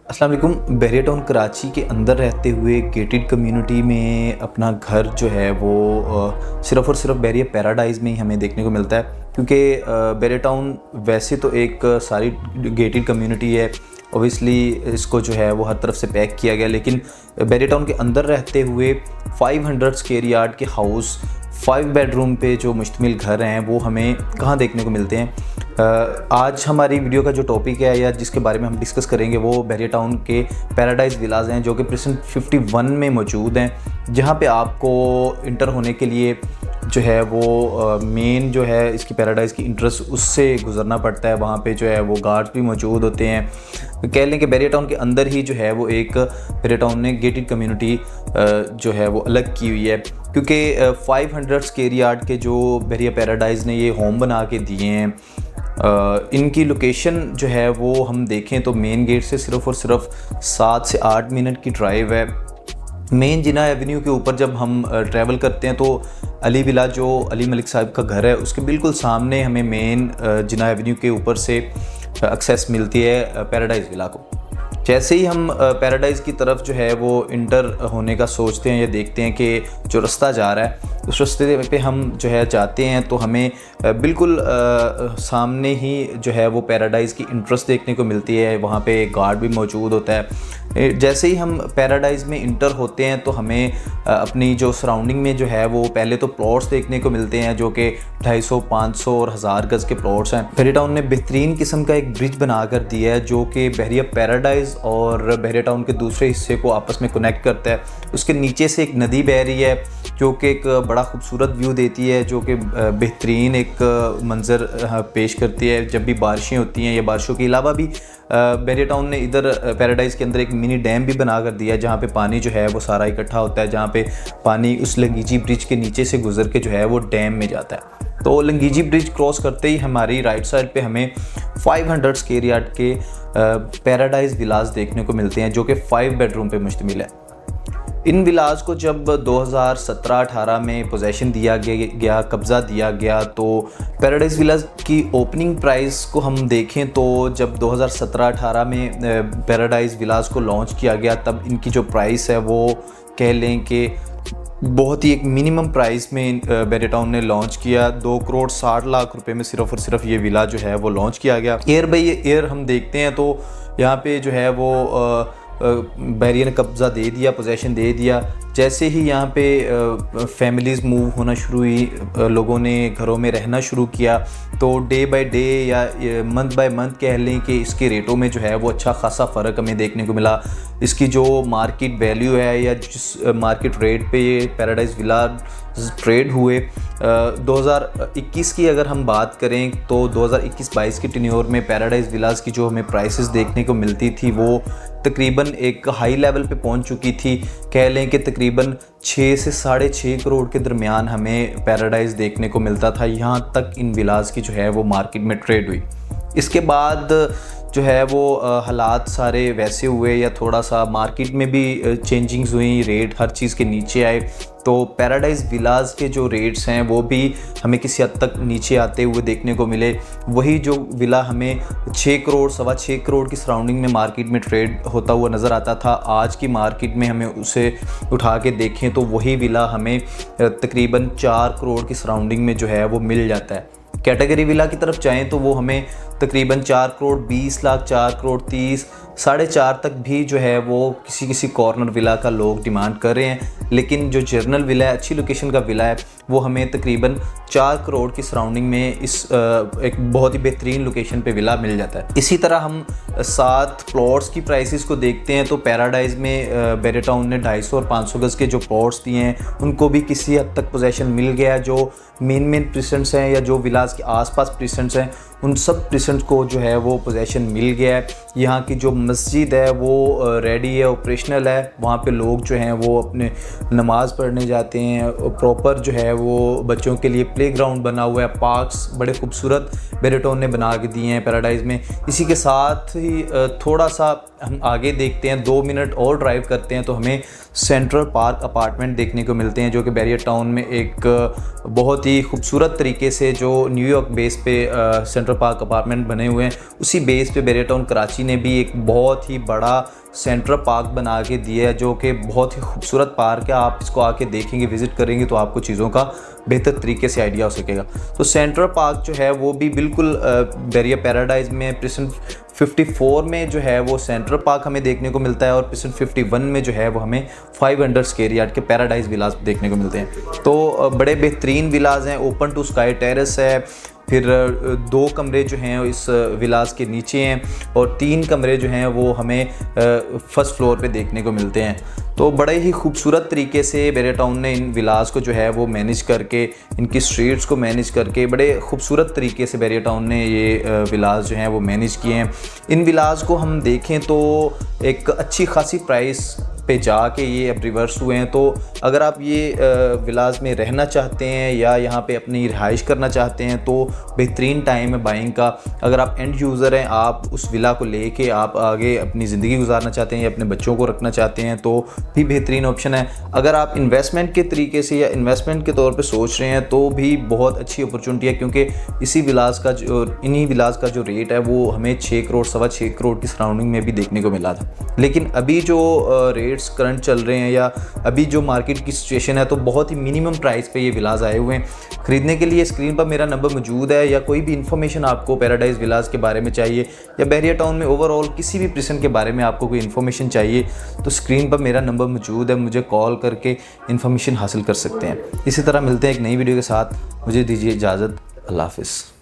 अस्सलाम वालेकुम। बहरिया टाउन कराची के अंदर रहते हुए गेटेड कम्युनिटी में अपना घर जो है वो सिर्फ़ और सिर्फ बहरिया पैराडाइज़ में ही हमें देखने को मिलता है, क्योंकि बहरिया टाउन वैसे तो एक सारी गेटेड कम्युनिटी है। ओबियसली इसको जो है वो हर तरफ से पैक किया गया, लेकिन बहरिया टाउन के अंदर रहते हुए 500 स्क्वायर यार्ड के हाउस 5 बेडरूम पे जो मुश्तमिल घर हैं वो हमें कहाँ देखने को मिलते हैं। आज हमारी वीडियो का जो टॉपिक है या जिसके बारे में हम डिस्कस करेंगे वो बहरिया टाउन के पैराडाइज़ विलाज हैं, जो कि प्रेजेंट 51 में मौजूद हैं, जहाँ पे आपको इंटर होने के लिए जो है वो मेन जो है इसकी पैराडाइज़ की इंट्रेंस उससे गुज़रना पड़ता है। वहाँ पे जो है वो गार्ड्स भी मौजूद होते हैं। कह लें कि बहरिया टाउन के अंदर ही जो है वो एक बहरिया टाउन ने गेटेड कम्युनिटी जो है वो अलग की हुई है, क्योंकि 500 स्क्वायर यार्ड के जो बहरिया पैराडाइज़ ने ये होम बना के दिए हैं, इनकी लोकेशन जो है वो हम देखें तो मेन गेट से सिर्फ़ और सिर्फ 7 से 8 मिनट की ड्राइव है। मेन जिना एवेन्यू के ऊपर जब हम ट्रैवल करते हैं तो अली विला जो अली मलिक साहब का घर है उसके बिल्कुल सामने हमें मेन जिना एवेन्यू के ऊपर से एक्सेस मिलती है पैराडाइज़ विला को। जैसे ही हम पैराडाइज़ की तरफ जो है वो इंटर होने का सोचते हैं या देखते हैं कि जो रास्ता जा रहा है उस रास्ते पे हम जो है जाते हैं तो हमें बिल्कुल सामने ही जो है वो पैराडाइज़ की इंट्रेंस देखने को मिलती है। वहाँ पे एक गार्ड भी मौजूद होता है। जैसे ही हम पैराडाइज़ में इंटर होते हैं तो हमें अपनी जो सराउंडिंग में जो है वो पहले तो प्लॉट्स देखने को मिलते हैं, जो कि 250, 500 और 1000 गज़ के प्लॉट्स हैं। बहरिया टाउन ने बेहतरीन किस्म का एक ब्रिज बना कर दिया है, जो कि बहरिया पैराडाइज़ और बहरिया टाउन के दूसरे हिस्से को आपस में कनेक्ट करता है। उसके नीचे से एक नदी बह रही है जो कि एक बड़ा खूबसूरत व्यू देती है, जो कि बेहतरीन एक मंज़र पेश करती है जब भी बारिशें होती हैं। या बारिशों के अलावा भी बहरिया टाउन ने इधर पैराडाइज़ के अंदर एक मिनी डैम भी बना कर दिया है, जहाँ पे पानी जो है वो सारा इकट्ठा होता है, जहाँ पे पानी उस लंगीजी ब्रिज के नीचे से गुजर के जो है वो डैम में जाता है। तो लंगीजी ब्रिज क्रॉस करते ही हमारी राइट साइड पे हमें 500 स्क्वायर यार्ड के पैराडाइज़ विलाज देखने को मिलते हैं, जो कि 5 बेडरूम पे मुश्तमिल है। इन विलाज को जब 2017-18 में पोजेशन दिया गया, कब्ज़ा दिया गया, तो पैराडाइज़ विलाज की ओपनिंग प्राइस को हम देखें तो जब 2017-18 में पैराडाइज़ विलाज को लॉन्च किया गया तब इनकी जो प्राइस है वो कह लें कि बहुत ही एक मिनिमम प्राइस में बहरिया टाउन ने लॉन्च किया। 2 करोड़ 60 लाख रुपए में सिर्फ़ और सिर्फ ये विला जो है वो लॉन्च किया गया। ईयर बाई ईयर हम देखते हैं तो यहाँ पे जो है वो बहरिया ने कब्ज़ा दे दिया, पोजेशन दे दिया। जैसे ही यहाँ पे फैमिलीज़ मूव होना शुरू हुई, लोगों ने घरों में रहना शुरू किया, तो डे बाय डे या मंथ बाय मंथ कह लें कि इसके रेटों में जो है वो अच्छा खासा फ़र्क हमें देखने को मिला। इसकी जो मार्केट वैल्यू है या जिस मार्केट रेट पे ये पैराडाइज़ विला ट्रेड हुए, 2021 की अगर हम बात करें तो 2021-22 की टेन्योर में पैराडाइज़ विलाज की जो हमें प्राइसेस देखने को मिलती थी वो तकरीबन एक हाई लेवल पे पहुंच चुकी थी। कह लें कि तकरीबन 6 से 6.5 करोड़ के दरमियान हमें पैराडाइज़ देखने को मिलता था। यहाँ तक इन विलाज की जो है वो मार्केट में ट्रेड हुई। इसके बाद जो है वो हालात सारे वैसे हुए या थोड़ा सा मार्केट में भी चेंजिंग्स हुई, रेट हर चीज़ के नीचे आए, तो पैराडाइज़ विलाज के जो रेट्स हैं वो भी हमें किसी हद तक नीचे आते हुए देखने को मिले। वही जो विला हमें 6 करोड़ 6.25 करोड़ की सराउंडिंग में मार्केट में ट्रेड होता हुआ नज़र आता था, आज की मार्केट में हमें उसे उठा के देखें तो वही विला हमें तकरीबन 4 करोड़ की सराउंडिंग में जो है वो मिल जाता है। कैटेगरी विला की तरफ जाएँ तो वो हमें तकरीबन 4 करोड़ 20 लाख, 4 करोड़ 30, 4.5 तक भी जो है वो किसी कॉर्नर विला का लोग डिमांड कर रहे हैं। लेकिन जो जर्नल विला है, अच्छी लोकेशन का विला है, वो हमें तकरीबन 4 करोड़ की सराउंडिंग में इस एक बहुत ही बेहतरीन लोकेशन पे विला मिल जाता है। इसी तरह हम 7 प्लॉट्स की प्राइसेस को देखते हैं तो पैराडाइज़ में बहरिया टाउन ने 250 और 500 गज़ के जो प्लॉट्स दिए हैं उनको भी किसी हद तक पोजेशन मिल गया। जो मेन प्रेसेंट्स हैं या जो विलाज के आसपास प्रेसेंट्स हैं उन सब प्रेसेंट्स को जो है वो पोजेशन मिल गया है। यहाँ की जो मस्जिद है वो रेडी है, ऑपरेशनल है। वहाँ पे लोग जो हैं वो अपने नमाज़ पढ़ने जाते हैं। प्रॉपर जो है वो बच्चों के लिए प्लेग्राउंड बना हुआ है, पार्क्स बड़े खूबसूरत बहरिया टाउन ने बना के दिए हैं पैराडाइज़ में। इसी के साथ ही थोड़ा सा हम आगे देखते हैं, 2 मिनट और ड्राइव करते हैं तो हमें सेंट्रल पार्क अपार्टमेंट देखने को मिलते हैं, जो कि बहरिया टाउन में एक बहुत ही खूबसूरत तरीके से जो न्यूयॉर्क बेस पे सेंट्रल पार्क अपार्टमेंट बने हुए हैं, उसी बेस पे बैरियर टाउन कराची ने भी एक बहुत ही बड़ा सेंट्रल पार्क बना के दिया है, जो कि बहुत ही खूबसूरत पार्क है। आप इसको आके देखेंगे, विज़िट करेंगे तो आपको चीज़ों का बेहतर तरीके से आइडिया हो सकेगा। तो सेंट्रल पार्क जो है वो भी बिल्कुल बैरियर पैराडाइज में प्रिसन 54 में जो है वो सेंट्रल पार्क हमें देखने को मिलता है, और प्रिसन 51 में जो है वो हमें 500 स्क्वायर यार्ड के पैराडाइज विलास देखने को मिलते हैं। तो बड़े बेहतरीन विलास हैं, ओपन टू स्काई टेरेस है, फिर 2 कमरे जो हैं इस विलास के नीचे हैं, और 3 कमरे जो हैं वो हमें फर्स्ट फ्लोर पे देखने को मिलते हैं। तो बड़े ही खूबसूरत तरीके से बैरियर टाउन ने इन विलास को जो है वो मैनेज करके, इनकी स्ट्रीट्स को मैनेज करके बड़े खूबसूरत तरीके से बैरियर टाउन ने ये विलास जो हैं वो मैनेज किए हैं। इन विलास को हम देखें तो एक अच्छी खासी प्राइस पे जाके ये अब रिवर्स हुए हैं। तो अगर आप ये विलास में रहना चाहते हैं या यहाँ पे अपनी रिहाइश करना चाहते हैं तो बेहतरीन टाइम है बाइंग का। अगर आप एंड यूज़र हैं, आप उस विला को लेके आप आगे अपनी ज़िंदगी गुजारना चाहते हैं या अपने बच्चों को रखना चाहते हैं तो भी बेहतरीन ऑप्शन है। अगर आप इन्वेस्टमेंट के तरीके से या इन्वेस्टमेंट के तौर पे सोच रहे हैं तो भी बहुत अच्छी अपॉर्चुनिटी है, क्योंकि इन्हीं विलास का जो रेट है वो हमें 6 करोड़, 6.25 करोड़ की सराउंडिंग में भी देखने को मिला था। लेकिन अभी जो रेट्स करंट चल रहे हैं या अभी जो मार्केट की सिचुएशन है, तो बहुत ही मिनिमम प्राइस पे ये विलास आए हुए हैं। ख़रीदने के लिए स्क्रीन पर मेरा नंबर मौजूद है, या कोई भी इन्फॉर्मेशन आपको पैराडाइज विलास के बारे में चाहिए या बैरियर टाउन में ओवरऑल किसी भी प्रिसन के बारे में आपको कोई इन्फॉर्मेशन चाहिए तो स्क्रीन पर मेरा नंबर मौजूद है, मुझे कॉल करके इन्फॉर्मेशन हासिल कर सकते हैं। इसी तरह मिलते हैं एक नई वीडियो के साथ, मुझे दीजिए इजाज़त। अल्लाह हाफ़िज़।